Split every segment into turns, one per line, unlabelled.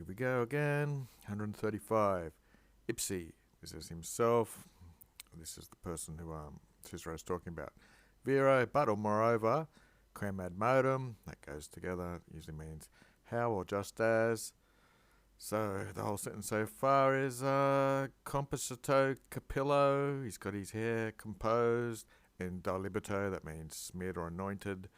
we go again. 135. Ipsi. This is himself. This is the person who Cicero is talking about. Vero, but or moreover. Quam ad modum. That goes together. Usually means how or just as. So the whole sentence so far is composito capillo. He's got his hair composed. In delibato, that means smeared or anointed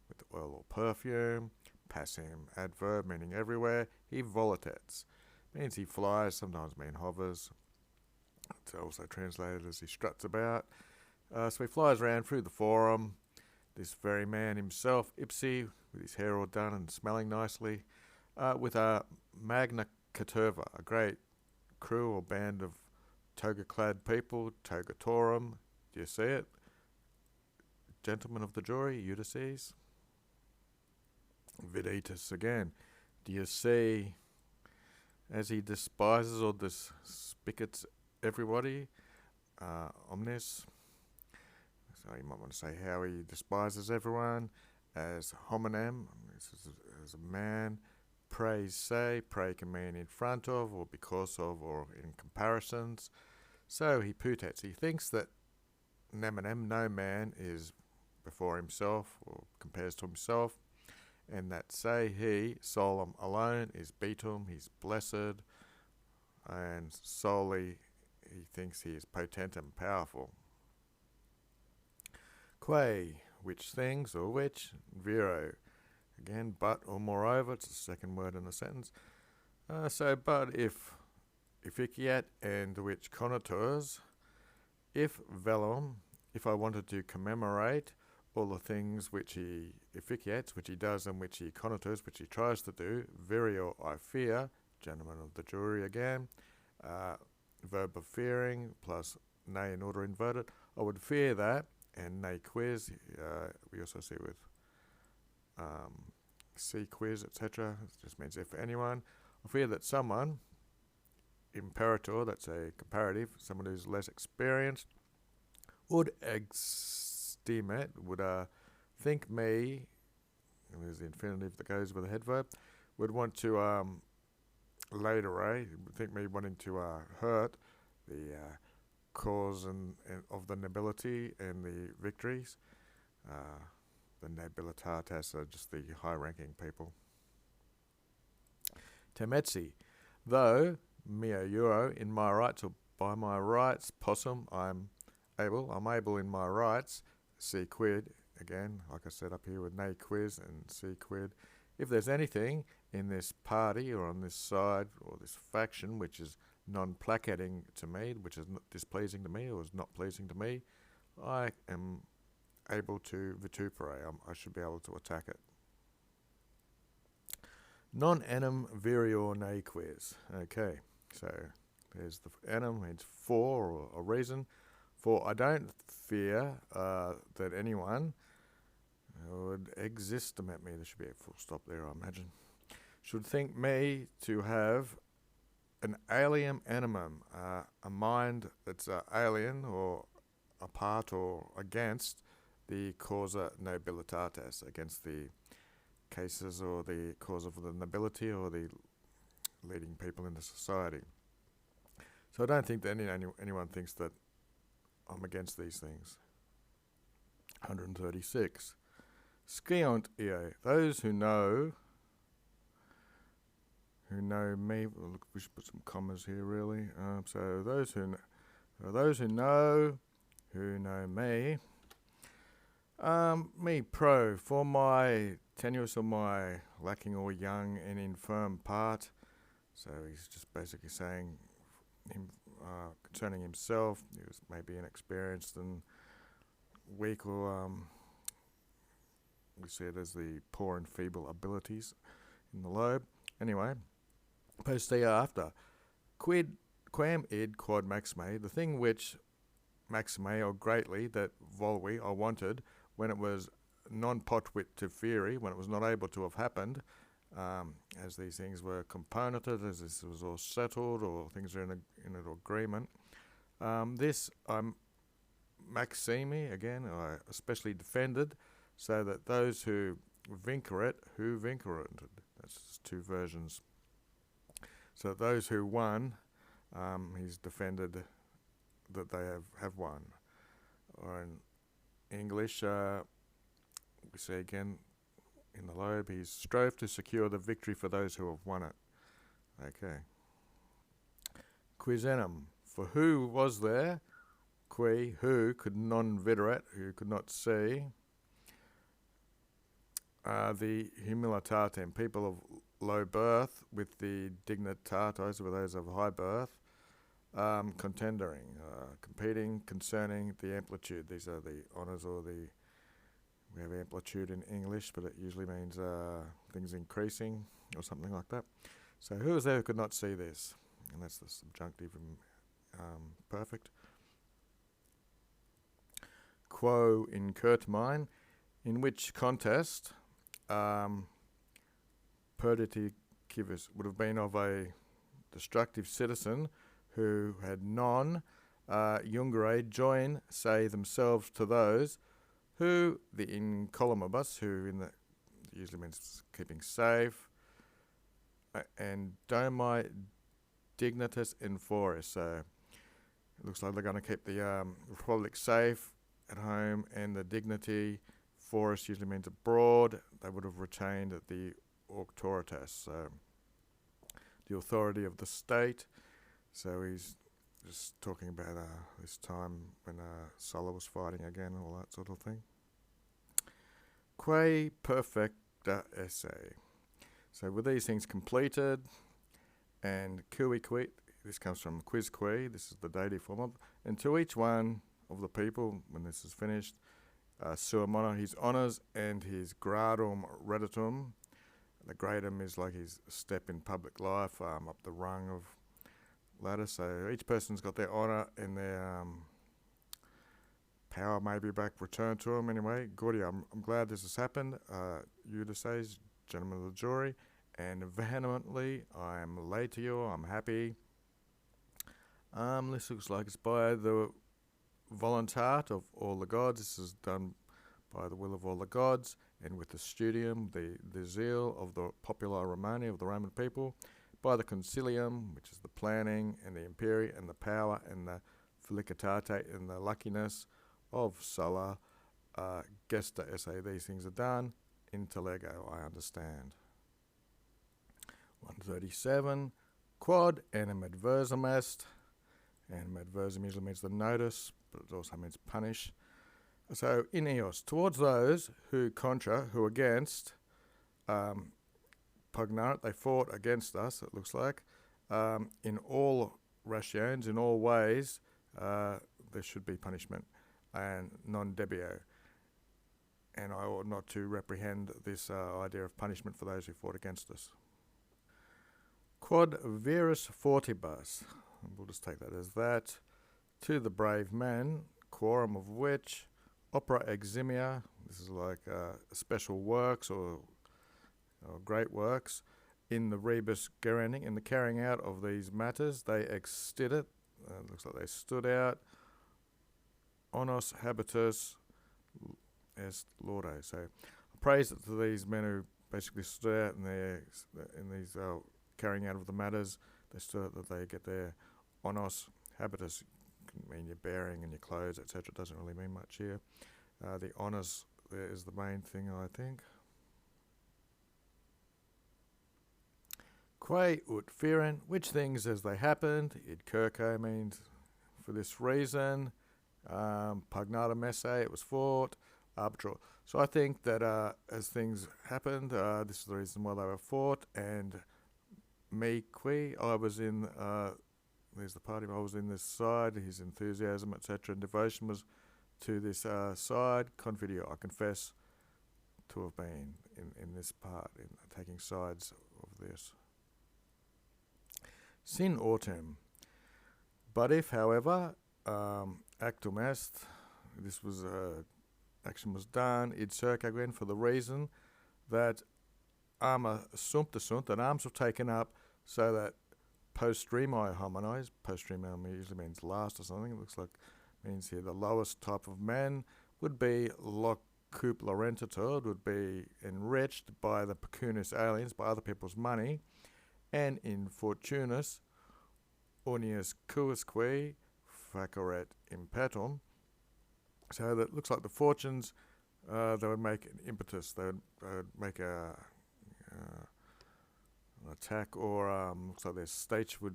with oil or perfume. Passim adverb, meaning everywhere. He volitets, means he flies, sometimes mean hovers. It's also translated as he struts about. So he flies around through the forum. This very man himself, Ipsi, with his hair all done and smelling nicely, with a magna caterva, a great crew or band of toga-clad people, togatorum. Do you see it? Gentlemen of the jury, Ulysses. Videtus again. Do you see, as he despises or despicates everybody, omnis, so you might want to say how he despises everyone, as hominem, this is as a man, praise say, pray can mean in front of, or because of, or in comparisons. So he putets, he thinks that neminem, no man, is before himself, or compares to himself, and that say he, solum alone, is beatum, he's blessed, and solely he thinks he is potent and powerful. Quae, which things, or which, vero, again, but or moreover, it's the second word in the sentence. So, but if efficiat and which connotors, if velum, if I wanted to commemorate all the things which he efficiates, which he does, and which he connotors, which he tries to do, virio I fear, gentlemen of the jury again, verb of fearing, plus ne in order inverted, I would fear that, and ne quiz, we also see with C quiz, etc. It just means if anyone. I fear that someone, imperator, that's a comparative, someone who's less experienced, would estimate, would think me, and there's the infinitive that goes with the head verb, would want to later, think me wanting to hurt the cause and of the nobility and the victories. The nobilitates are just the high-ranking people. Temetsi, though meo euro in my rights or by my rights, possum, I'm able in my rights, C quid, again, like I said up here with ne quiz and C quid, if there's anything in this party or on this side or this faction which is non-placating to me, which is not displeasing to me or is not pleasing to me, I am able to vitupere, I should be able to attack it. Non enim virior ne quiz. Okay, so there's the enim, means for or a reason. For I don't fear that anyone would existimate me, there should be a full stop there, I imagine, should think me to have an alien animum, a mind that's alien or apart or against the causa nobilitatis, against the cases or the cause of the nobility or the leading people in the society. So I don't think that anyone thinks that I'm against these things. 136. Sciont eo, those who know me. Well, look, we should put some commas here, really. So those who know me. Me pro for my tenuous or my lacking or young and infirm part. So he's just basically saying concerning himself, he was maybe inexperienced and weak, or we see it as the poor and feeble abilities in the lobe. Anyway, postea after quam id quod maxime, the thing which maxime or greatly that volvi I wanted when it was non potuit to fieri, when it was not able to have happened, as these things were componented, as this was all settled, or things are in an agreement. This I'm maximi, again, I especially defended, so that those who vincerit, that's two versions. So those who won, he's defended that they have won. Or in English, we see again in the lobe, he's strove to secure the victory for those who have won it. Okay. Quis enim, for who was there, qui, who could non viderat, who could not see, the humilitatem, people of low birth, with the dignitates, with those of high birth, contendering, competing concerning the amplitude. These are the honours, or we have amplitude in English, but it usually means things increasing or something like that. So who was there who could not see this? And that's the subjunctive perfect. Quo incurtimine, in which contest perditi civis would have been of a destructive citizen who had non jungere join, say themselves to those who the incolumnibus, who in the usually means keeping safe, and domi dignitas inforis. So it looks like they're going to keep the republic safe at home, and the dignity foris usually means abroad. They would have retained the auctoritas, so the authority of the state. So he's just talking about this time when Sulla was fighting again, all that sort of thing. Quae perfecta esse. So with these things completed, and cui quit, this comes from quis qui, this is the dative form of, and to each one of the people, when this is finished, sua mono, his honours, and his gradum reditum. The gradum is like his step in public life, up the rung of ladder. So each person's got their honour and their power maybe back returned to them. Anyway, Gordia, I'm glad this has happened. Ulysses, gentlemen of the jury, and vehemently I am laid to you, I'm happy. This looks like it's by the voluntat of all the gods. This is done by the will of all the gods, and with the studium, the zeal of the populi Romani, of the Roman people, by the concilium, which is the planning, and the imperi, and the power, and the felicitate, and the luckiness of Sulla, gesta esse, these things are done, intellego, I understand. 137, quod animadversum est. Animadversum usually means the notice, but it also means punish. So, in eos, towards those who contra, who against, pugnant, they fought against us, it looks like, in all rations, in all ways, there should be punishment, and non debio. And I ought not to reprehend this idea of punishment for those who fought against us. Quod virus fortibus, we'll just take that as that, to the brave men, quorum of which, opera eximia, this is like special works or great works, in the rebus gerending, in the carrying out of these matters, they extid it, looks like they stood out, onos habitus est laude. So praise to these men who basically stood out in these carrying out of the matters. They stood out that they get their onos habitus, can mean your bearing and your clothes, etc. It doesn't really mean much here. The honours there is the main thing, I think. Quae ut feren, which things as they happened, id circe means for this reason, pugnatum esse, it was fought, arbitral. So I think that as things happened, this is the reason why they were fought, and me qui, I was in, there's the party, I was in this side, his enthusiasm, etc., and devotion was to this side, confidio, I confess to have been in this part, in taking sides of this. Sin autem. But if, however, actum est, this was action was done, id circa again, for the reason that arma sumpta sunt, that arms were taken up, so that postremi homines, postremi usually means last or something, it looks like means here the lowest type of man would be locuplarentator, would be enriched by the pecunious aliens, by other people's money, and infortunis unius cuisque facoret impetum. So that looks like the fortunes, they would make an impetus, they would make an attack, or looks like their stature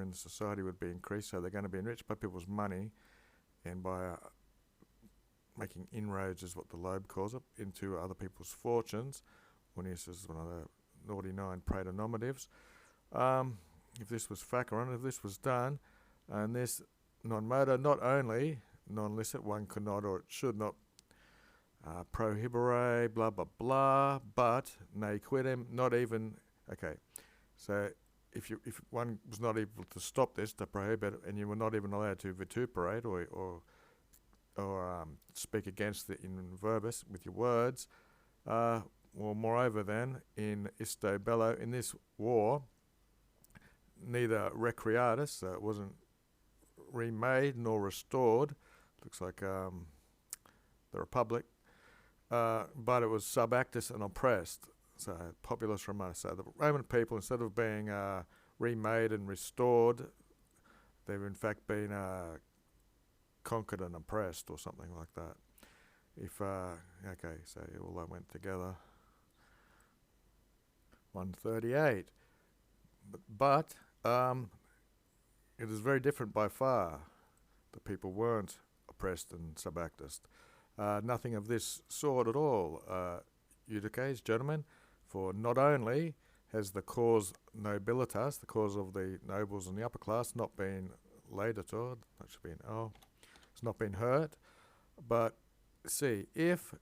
in the society would be increased, so they're going to be enriched by people's money and by making inroads, is what the Loeb calls it, into other people's fortunes. Unius is one of the naughty 9 praedonomatives. If this was faceron, if this was done, and this non-motor, not only non-licit, one could not or it should not prohibere, blah blah blah, but ne quidem, not even, okay, so if one was not able to stop this, to prohibit it, and you were not even allowed to vituperate or speak against it in verbis with your words, well, moreover then, in isto bello, in this war, neither recreatus, it wasn't remade nor restored, looks like the Republic, but it was subactus and oppressed, so populus Romanus. So the Roman people, instead of being remade and restored, they've in fact been conquered and oppressed, or something like that. If okay, so all that went together. 138. But it is very different by far. The people weren't oppressed and subactus. Nothing of this sort at all, Eudices, gentlemen, for not only has the cause nobilitas, the cause of the nobles and the upper class, not been laudator, that should be an O, it's not been hurt, but see, if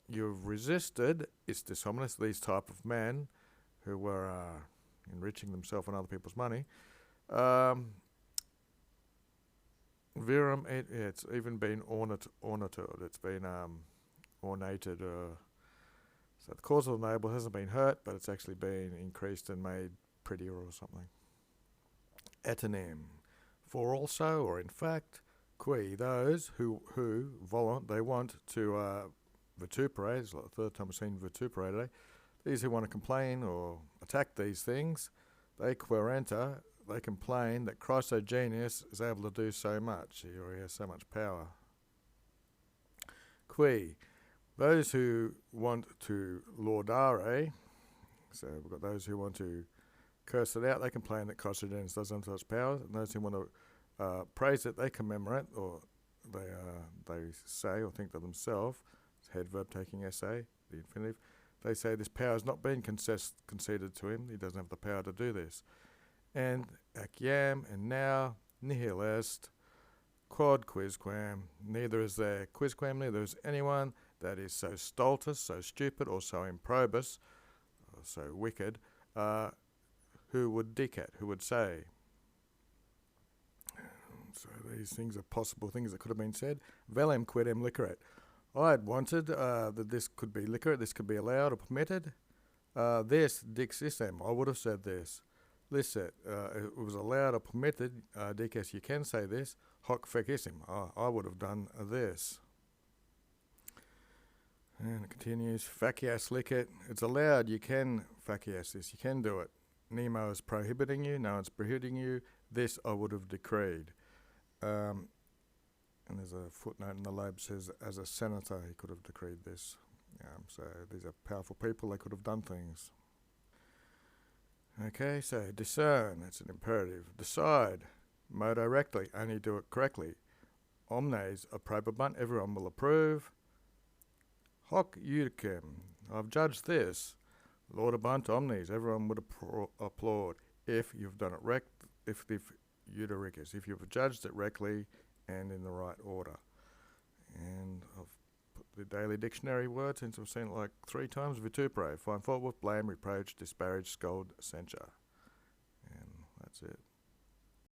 you've resisted istis hominis, these type of men who were enriching themselves on other people's money, virum, it's even been ornatured, it's been ornated, so the cause of the noble hasn't been hurt, but it's actually been increased and made prettier or something. Etonym, for also, or in fact, qui, those who volant, they want to vituperate, it's like the third time we've seen vituperate today, these who want to complain or attack these things, they querenta, they complain that Christogenius is able to do so much, or he has so much power. Qui, those who want to laudare, so we've got those who want to curse it out, they complain that Christogenius doesn't have such power, and those who want to praise it, they commemorate, or they say or think to themselves, head verb taking essay, the infinitive, they say this power has not been conceded to him, he doesn't have the power to do this. And acciam, and now, nihil est, quod quisquam, neither is there quisquam, neither is anyone that is so stultus, so stupid, or so improbus, or so wicked, who would dicet, who would say. So these things are possible things that could have been said. Velem quidem liqueret. I had wanted that this could be liqueret, this could be allowed or permitted. This dixissem, I would have said this. Licet, it was allowed or permitted, dices, you can say this. Hoc fecissim, I would have done this. And it continues, facias licet, it's allowed, you can facias this, you can do it. Nemo is prohibiting you, no one's prohibiting you, this I would have decreed. And there's a footnote in the Loeb says, as a senator he could have decreed this. So these are powerful people, they could have done things. Okay, so discern, that's an imperative. Decide, modo rectly, only do it correctly. Omnes approbabunt, everyone will approve. Hoc judicem, I've judged this. Laudabunt omnes, everyone would applaud if you've done it if judericus, if you've judged it correctly and in the right order. And I've put the daily dictionary word, since I've seen it like 3 times, vitupere, find fault with, blame, reproach, disparage, scold, censure. And that's it.